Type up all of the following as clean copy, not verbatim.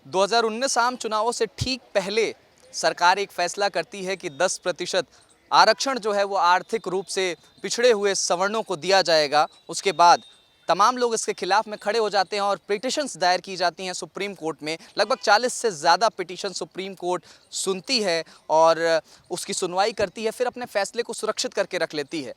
2019 आम चुनावों से ठीक पहले सरकार एक फैसला करती है कि 10% आरक्षण जो है वो आर्थिक रूप से पिछड़े हुए सवर्णों को दिया जाएगा। उसके बाद तमाम लोग इसके खिलाफ में खड़े हो जाते हैं और पिटिशंस दायर की जाती हैं सुप्रीम कोर्ट में। लगभग 40 से ज़्यादा पिटिशन सुप्रीम कोर्ट सुनती है और उसकी सुनवाई करती है, फिर अपने फैसले को सुरक्षित करके रख लेती है।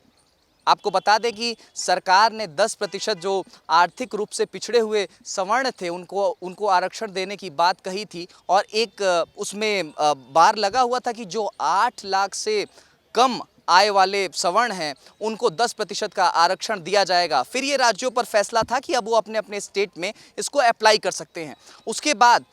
आपको बता दें कि सरकार ने 10% जो आर्थिक रूप से पिछड़े हुए सवर्ण थे उनको उनको आरक्षण देने की बात कही थी और एक उसमें बार लगा हुआ था कि जो 8 लाख से कम आय वाले सवर्ण हैं उनको 10% का आरक्षण दिया जाएगा। फिर ये राज्यों पर फैसला था कि अब वो अपने अपने स्टेट में इसको अप्लाई कर सकते हैं। उसके बाद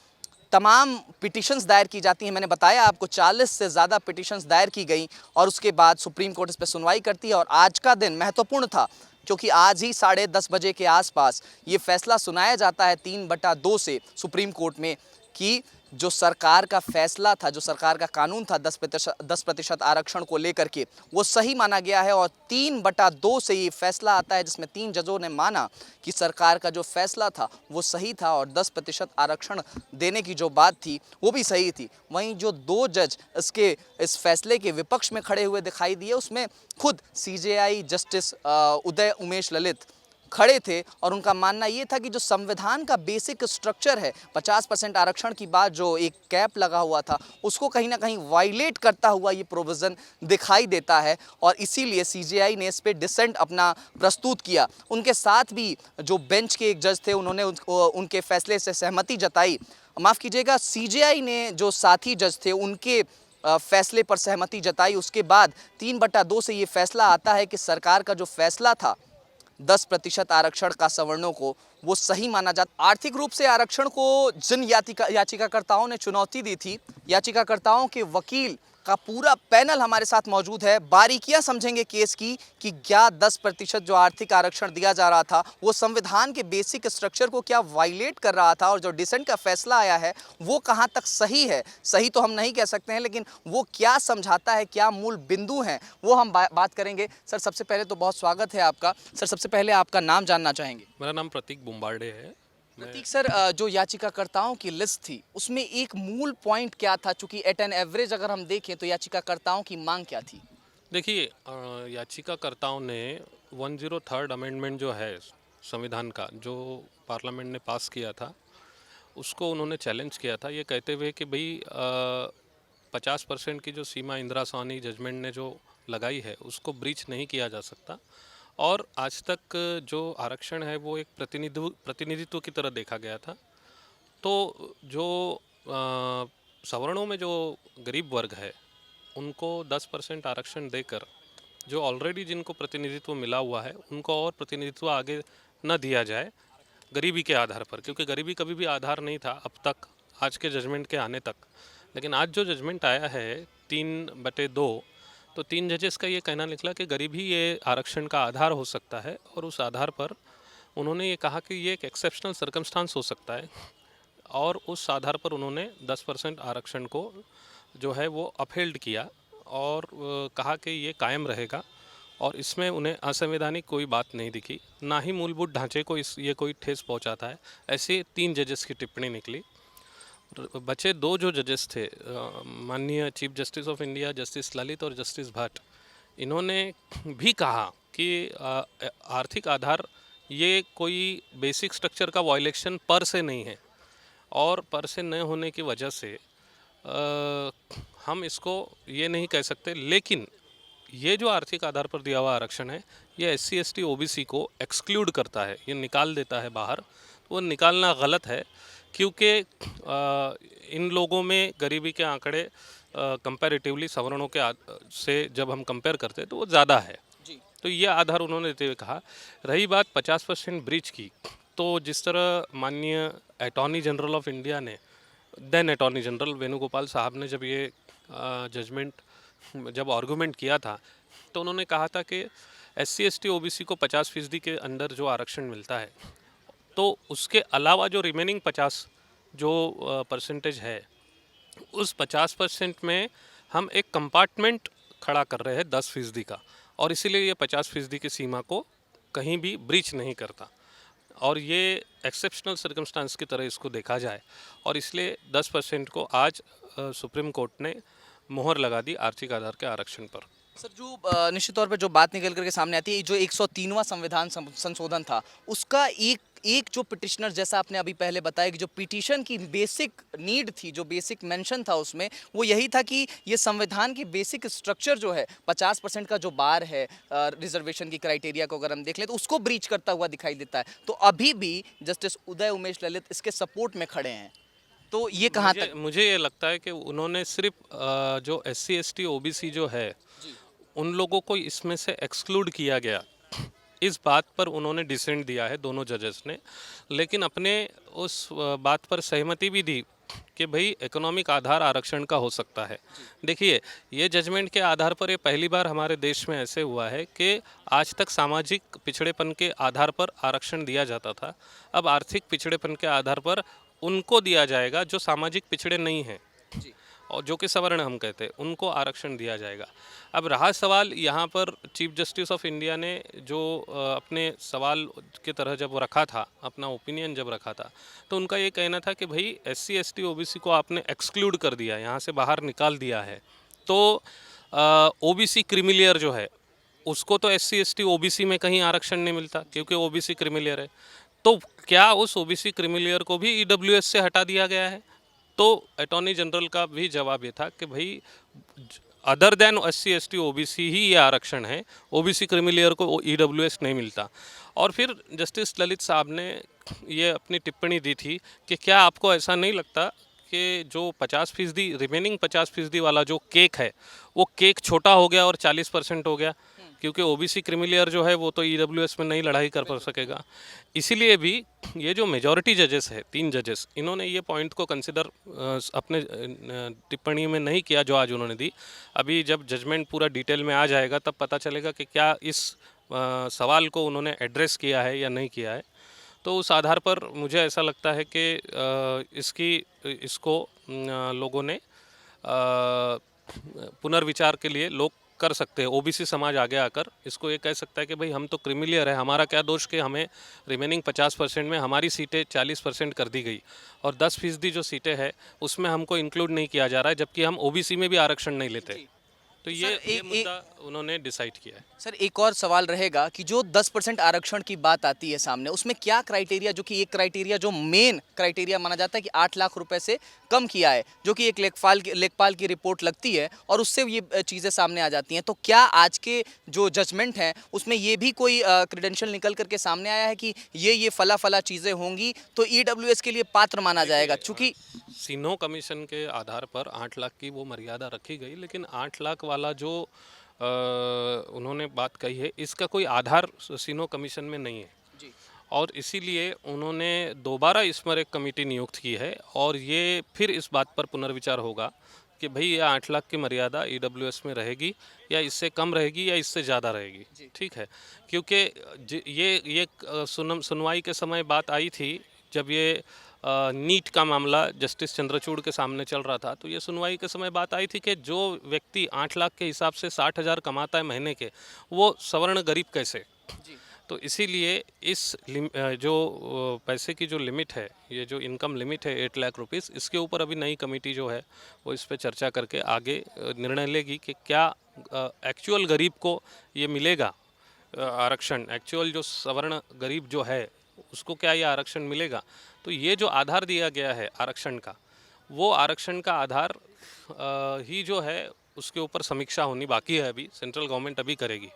तमाम पिटिशंस दायर की जाती हैं। मैंने बताया आपको 40 से ज़्यादा पिटिशंस दायर की गई और उसके बाद सुप्रीम कोर्ट इस पर सुनवाई करती है। और आज का दिन महत्वपूर्ण था क्योंकि आज ही 10:30 बजे के आसपास ये फैसला सुनाया जाता है 3/2 से सुप्रीम कोर्ट में कि जो सरकार का फैसला था, जो सरकार का कानून था 10% आरक्षण को लेकर के, वो सही माना गया है। और 3/2 से ये फैसला आता है जिसमें 3 जजों ने माना कि सरकार का जो फैसला था वो सही था और 10% आरक्षण देने की जो बात थी वो भी सही थी। वहीं जो 2 जज इस फैसले के विपक्ष में खड़े हुए दिखाई दिए, उसमें खुद सीजेआई जस्टिस उदय उमेश ललित खड़े थे और उनका मानना ये था कि जो संविधान का बेसिक स्ट्रक्चर है, 50% आरक्षण की बात जो एक कैप लगा हुआ था, उसको कहीं ना कहीं वायलेट करता हुआ ये प्रोविज़न दिखाई देता है और इसीलिए सीजेआई ने इस पे डिसेंट अपना प्रस्तुत किया। उनके साथ भी जो बेंच के एक जज थे उन्होंने उनके फैसले से सहमति जताई। माफ़ कीजिएगा, सीजेआई ने जो साथी जज थे उनके फैसले पर सहमति जताई। उसके बाद 3/2 से ये फैसला आता है कि सरकार का जो फैसला था 10% आरक्षण का सवर्णों को, वो सही माना जाता। आर्थिक रूप से आरक्षण को जिन याचिकाकर्ताओं ने चुनौती दी थी, याचिकाकर्ताओं के वकील का पूरा पैनल हमारे साथ मौजूद है। बारीकियां समझेंगे केस की कि क्या 10% जो आर्थिक आरक्षण दिया जा रहा था वो संविधान के बेसिक स्ट्रक्चर को क्या वायलेट कर रहा था और जो डिसेंट का फैसला आया है वो कहां तक सही है। सही तो हम नहीं कह सकते हैं, लेकिन वो क्या समझाता है, क्या मूल बिंदु हैं, वो हम बात करेंगे। सर, सबसे पहले तो बहुत स्वागत है आपका। सर, सबसे पहले आपका नाम जानना चाहेंगे। मेरा नाम प्रतीक बुम्बार्डे है। प्रतीक सर, जो याचिकाकर्ताओं की लिस्ट थी उसमें एक मूल पॉइंट क्या था, चूंकि एट एन एवरेज अगर हम देखें तो याचिकाकर्ताओं की मांग क्या थी? देखिए, याचिकाकर्ताओं ने 103rd अमेंडमेंट जो है संविधान का, जो पार्लियामेंट ने पास किया था, उसको उन्होंने चैलेंज किया था, ये कहते हुए कि भाई 50% की जो सीमा इंदिरा साहनी जजमेंट ने जो लगाई है उसको ब्रीच नहीं किया जा सकता। और आज तक जो आरक्षण है वो एक प्रतिनिधित्व की तरह देखा गया था। तो जो सवर्णों में जो गरीब वर्ग है उनको 10% आरक्षण देकर, जो ऑलरेडी जिनको प्रतिनिधित्व मिला हुआ है उनको और प्रतिनिधित्व आगे न दिया जाए गरीबी के आधार पर, क्योंकि गरीबी कभी भी आधार नहीं था अब तक, आज के जजमेंट के आने तक। लेकिन आज जो जजमेंट आया है 3/2, तो 3 जजेस का ये कहना निकला कि गरीबी ये आरक्षण का आधार हो सकता है और उस आधार पर उन्होंने ये कहा कि ये एक एक्सेप्शनल सर्कमस्टांस हो सकता है और उस आधार पर उन्होंने 10% आरक्षण को जो है वो अपहेल्ड किया और कहा कि ये कायम रहेगा और इसमें उन्हें असंवैधानिक कोई बात नहीं दिखी, ना ही मूलभूत ढांचे को ये कोई ठेस पहुंचाता है। ऐसे 3 जजेस की टिप्पणी निकली। बचे 2 जो जजेस थे, माननीय chief justice of India justice Lalit और जस्टिस भट्ट, इन्होंने भी कहा कि आर्थिक आधार ये कोई बेसिक स्ट्रक्चर का वायलेशन पर से नहीं है और पर से न होने की वजह से हम इसको ये नहीं कह सकते। लेकिन ये जो आर्थिक आधार पर दिया हुआ आरक्षण है ये SC ST OBC को एक्सक्लूड करता है, ये निकाल देता है बाहर। वो निकालना गलत है क्योंकि इन लोगों में गरीबी के आंकड़े कंपैरेटिवली सवर्णों के से जब हम कंपेयर करते हैं तो वो ज़्यादा है। जी। तो ये आधार उन्होंने देते हुए कहा। रही बात 50% ब्रीच की, तो जिस तरह माननीय अटॉर्नी जनरल ऑफ इंडिया ने, देन अटॉर्नी जनरल वेणुगोपाल साहब ने जब ये जजमेंट जब आर्गूमेंट किया था तो उन्होंने कहा था कि SC ST OBC को 50% के अंदर जो आरक्षण मिलता है, तो उसके अलावा जो रिमेनिंग 50 जो परसेंटेज है, उस 50% में हम एक कंपार्टमेंट खड़ा कर रहे हैं 10% का, और इसीलिए ये 50% की सीमा को कहीं भी ब्रीच नहीं करता। और ये एक्सेप्शनल सर्कमस्टांस की तरह इसको देखा जाए, और इसलिए 10% को आज सुप्रीम कोर्ट ने मोहर लगा दी आर्थिक आधार के आरक्षण पर। सर, जो निश्चित तौर पे जो बात निकल करके सामने आती है, जो 103वां संविधान संशोधन था, उसका एक एक जो पिटिशनर, जैसा आपने अभी पहले बताया कि जो पिटीशन की बेसिक नीड थी, जो बेसिक मेंशन था उसमें, वो यही था कि ये संविधान की बेसिक स्ट्रक्चर जो है, 50% का जो बार है रिजर्वेशन की क्राइटेरिया को अगर हम देख लें तो उसको ब्रीच करता हुआ दिखाई देता है। तो अभी भी जस्टिस उदय उमेश ललित इसके सपोर्ट में खड़े हैं, तो ये कहाँ तक? मुझे ये लगता है कि उन्होंने सिर्फ जो SC ST OBC जो है उन लोगों को इसमें से एक्सक्लूड किया गया, इस बात पर उन्होंने डिसेंट दिया है दोनों जजेस ने, लेकिन अपने उस बात पर सहमति भी दी कि भाई इकोनॉमिक आधार आरक्षण का हो सकता है। देखिए, ये जजमेंट के आधार पर ये पहली बार हमारे देश में ऐसे हुआ है कि आज तक सामाजिक पिछड़ेपन के आधार पर आरक्षण दिया जाता था, अब आर्थिक पिछड़ेपन के आधार पर उनको दिया जाएगा जो सामाजिक पिछड़े नहीं हैं, और जो कि सवर्ण हम कहते हैं, उनको आरक्षण दिया जाएगा। अब रहा सवाल यहाँ पर, चीफ जस्टिस ऑफ इंडिया ने जो अपने सवाल के तरह जब वो रखा था, अपना ओपिनियन जब रखा था, तो उनका ये कहना था कि भाई SC ST OBC को आपने एक्सक्लूड कर दिया, यहाँ से बाहर निकाल दिया है, तो OBC क्रीमिलियर जो है उसको तो SC ST OBC में कहीं आरक्षण नहीं मिलता क्योंकि OBC क्रीमिलियर है। तो क्या उस OBC क्रीमिलियर को भी EWS से हटा दिया गया है? तो अटॉर्नी जनरल का भी जवाब ये था कि भाई other than SC ST OBC ही ये आरक्षण है, OBC क्रीमिलियर को EWS नहीं मिलता। और फिर जस्टिस ललित साहब ने ये अपनी टिप्पणी दी थी कि क्या आपको ऐसा नहीं लगता कि जो 50% रिमेनिंग 50% वाला जो केक है, वो केक छोटा हो गया और 40% हो गया, क्योंकि OBC क्रीमिलियर जो है वो तो EWS में नहीं लड़ाई कर पा सकेगा। इसीलिए भी ये जो मेजॉरिटी जजेस है, 3 जजेस, इन्होंने ये पॉइंट को कंसिडर अपने टिप्पणी में नहीं किया जो आज उन्होंने दी। अभी जब जजमेंट पूरा डिटेल में आ जाएगा तब पता चलेगा कि क्या इस सवाल को उन्होंने एड्रेस किया है या नहीं किया है। तो उस आधार पर मुझे ऐसा लगता है कि इसको लोगों ने पुनर्विचार के लिए लोग कर सकते हैं। OBC समाज आगे आकर इसको ये कह सकता है कि भाई हम तो क्रीमिलियर है, हमारा क्या दोष कि हमें रिमेनिंग 50% में हमारी सीटें 40% कर दी गई और 10% जो सीटें हैं उसमें हमको इंक्लूड नहीं किया जा रहा है, जबकि हम OBC में भी आरक्षण नहीं लेते। तो ये मुद्दा उन्होंने डिसाइड किया है। सर, एक और सवाल रहेगा कि जो 10% आरक्षण की बात आती है सामने, उसमें क्या क्राइटेरिया, जो कि एक क्राइटेरिया जो मेन क्राइटेरिया माना जाता है कि 8 लाख रुपए से कम किया है, जो कि एक लेखपाल की रिपोर्ट लगती है और उससे ये चीज़ें सामने आ जाती हैं, तो क्या आज के जो जजमेंट हैं उसमें ये भी कोई क्रेडेंशियल निकल करके सामने आया है कि ये फला फला चीज़ें होंगी तो EWS के लिए पात्र माना जाएगा? चूँकि सिन्हो कमीशन के आधार पर 8 लाख की वो मर्यादा रखी गई, लेकिन 8 लाख वाला जो उन्होंने बात कही है, इसका कोई आधार सिन्हो कमीशन में नहीं है जी। और इसीलिए उन्होंने दोबारा इस पर एक कमेटी नियुक्त की है और ये फिर इस बात पर पुनर्विचार होगा कि भाई ये 8 लाख की मर्यादा EWS में रहेगी या इससे कम रहेगी या इससे ज़्यादा रहेगी। ठीक है, क्योंकि ये सुनवाई के समय बात आई थी जब ये नीट का मामला जस्टिस चंद्रचूड़ के सामने चल रहा था, तो ये सुनवाई के समय बात आई थी कि जो व्यक्ति 8 लाख के हिसाब से 60,000 कमाता है महीने के, वो सवर्ण गरीब कैसे? तो इसीलिए जो पैसे की जो लिमिट है, ये जो इनकम लिमिट है 8 लाख रुपीस, इसके ऊपर अभी नई कमेटी जो है वो इस पे चर्चा करके आगे निर्णय लेगी कि क्या एक्चुअल गरीब को ये मिलेगा आरक्षण, एक्चुअल जो सवर्ण गरीब जो है उसको क्या ये आरक्षण मिलेगा। तो ये जो आधार दिया गया है आरक्षण का, वो आरक्षण का आधार ही जो है उसके ऊपर समीक्षा होनी बाकी है, अभी सेंट्रल गवर्नमेंट अभी करेगी।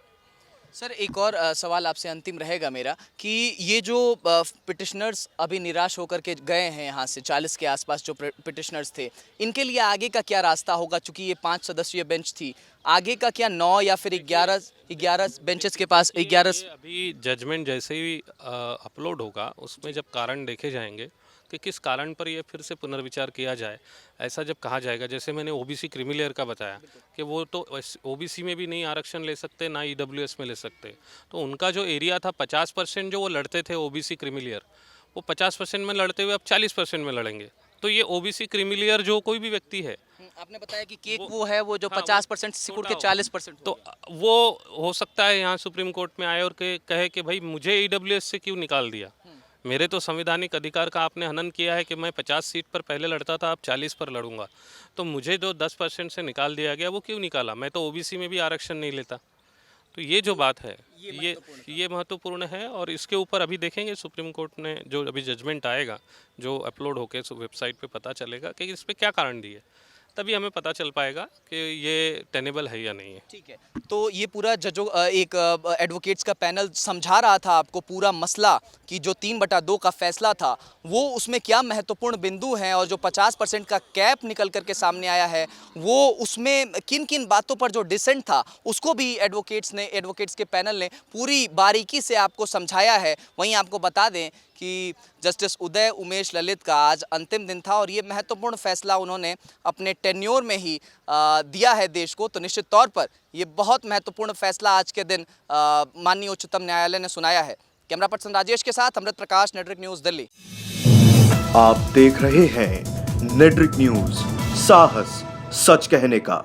सर, एक और सवाल आपसे अंतिम रहेगा मेरा कि ये जो पिटिशनर्स अभी निराश होकर के गए हैं यहाँ से, 40 के आसपास जो पिटिशनर्स थे, इनके लिए आगे का क्या रास्ता होगा? चूंकि ये 5 सदस्यीय बेंच थी, आगे का क्या 9 या फिर 11 बेंचेस के पास 11? अभी जजमेंट जैसे ही अपलोड होगा उसमें जब कारण देखे जाएंगे कि किस कारण पर ये फिर से पुनर्विचार किया जाए, ऐसा जब कहा जाएगा, जैसे मैंने OBC क्रीमिलियर का बताया कि वो तो OBC में भी नहीं आरक्षण ले सकते, ना EWS में ले सकते, तो उनका जो एरिया था 50% जो वो लड़ते थे OBC क्रीमिलियर, वो 50% में लड़ते हुए अब 40% में लड़ेंगे। तो ये OBC क्रीमिलियर जो कोई भी व्यक्ति है, आपने बताया कि केक वो है वो जो 50% सिकुड़ के 40%, तो वो हो सकता है यहाँ सुप्रीम कोर्ट में आए और कहे कि भाई मुझे EWS से क्यों निकाल दिया, मेरे तो संवैधानिक अधिकार का आपने हनन किया है कि मैं 50 सीट पर पहले लड़ता था, अब 40 पर लड़ूंगा। तो मुझे जो 10% से निकाल दिया गया वो क्यों निकाला? मैं तो ओबीसी में भी आरक्षण नहीं लेता। तो ये जो बात है ये महत्वपूर्ण है, और इसके ऊपर अभी देखेंगे सुप्रीम कोर्ट ने जो अभी जजमेंट आएगा, जो अपलोड होके वेबसाइट पे पता चलेगा कि इस पे क्या कारण दिए, तभी हमें पता चल पाएगा कि ये टेनेबल है या नहीं है। ठीक है, तो ये पूरा जजों एक एडवोकेट्स का पैनल समझा रहा था आपको पूरा मसला कि जो 3/2 का फैसला था वो उसमें क्या महत्वपूर्ण बिंदु हैं, और जो 50% का कैप निकल करके सामने आया है वो उसमें किन किन बातों पर जो डिसेंट था उसको भी एडवोकेट्स के पैनल ने पूरी बारीकी से आपको समझाया है। वहीं आपको बता दें कि जस्टिस उदय उमेश ललित का आज अंतिम दिन था और ये महत्वपूर्ण फैसला उन्होंने अपने टेन्योर में ही दिया है देश को। तो निश्चित तौर पर ये बहुत महत्वपूर्ण फैसला आज के दिन माननीय उच्चतम न्यायालय ने सुनाया है। कैमरा पर्सन राजेश के साथ अमृत प्रकाश, नेटवर्क न्यूज़, दिल्ली। आप देख रहे हैं नेटवर्क न्यूज, साहस सच कहने का।